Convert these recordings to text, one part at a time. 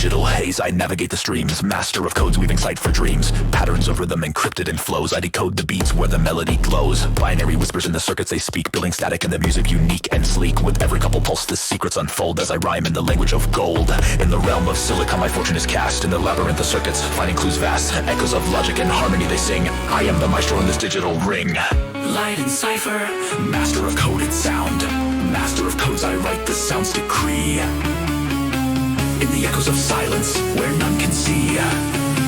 digital haze, I navigate the streams. Master of codes, weaving sight for dreams. Patterns of rhythm encrypted in flows. I decode the beats where the melody glows. Binary whispers in the circuits they speak, building static in the music unique and sleek. With every couple pulse the secrets unfold as I rhyme in the language of gold. In the realm of silicon my fortune is cast. In the labyrinth of circuits, finding clues vast. Echoes of logic and harmony they sing. I am the maestro in this digital ring. Light and cipher, master of coded sound. Master of codes, I write the sound's decree. In the echoes of silence, where none can see.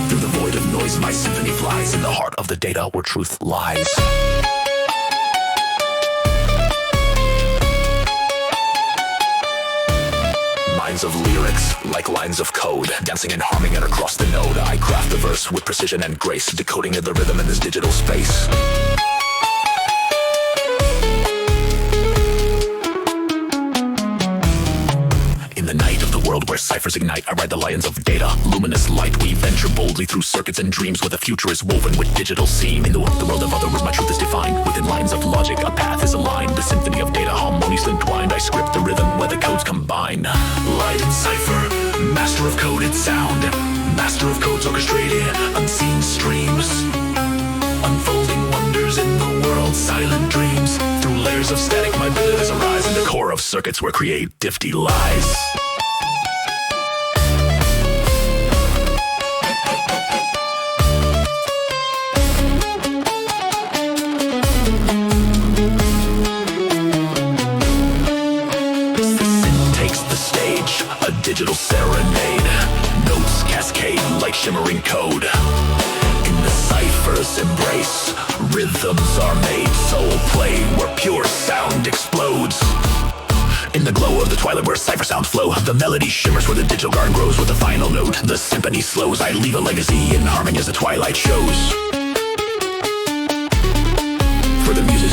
Through the void of noise, my symphony flies. In the heart of the data, where truth lies. Lines of lyrics, like lines of code. Dancing and harming it across the node. I craft the verse with precision and grace. Decoding the rhythm in this digital space. In the night of the world where ciphers ignite, I ride the lions of data. Luminous light, we venture boldly through circuits and dreams where the future is woven with digital seam. In the world of other words, my truth is defined. Within lines of logic, a path is aligned. The symphony of data harmoniously entwined. I script the rhythm where the codes combine. Light and cipher, master of coded sound. Master of codes orchestrated unseen streams. Unfolding wonders in the world's silent dreams. Through layers of static, my abilities arise. In the core of circuits where creativity lies. A digital serenade. Notes cascade like shimmering code. In the cipher's embrace, rhythms are made. Soul play where pure sound explodes. In the glow of the twilight where cipher sounds flow, the melody shimmers where the digital garden grows. With the final note, the symphony slows. I leave a legacy in harmony as the twilight shows. For the music's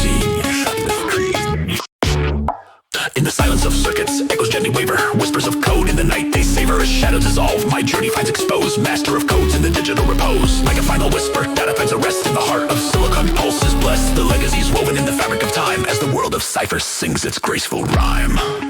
in the silence of circuits, echoes gently waver. Whispers of code in the night they savor. As shadows dissolve, my journey finds exposed. Master of codes in the digital repose. Like a final whisper, data finds a rest in the heart of silicon. Pulses blessed, the legacy's woven in the fabric of time. As the world of ciphers sings its graceful rhyme.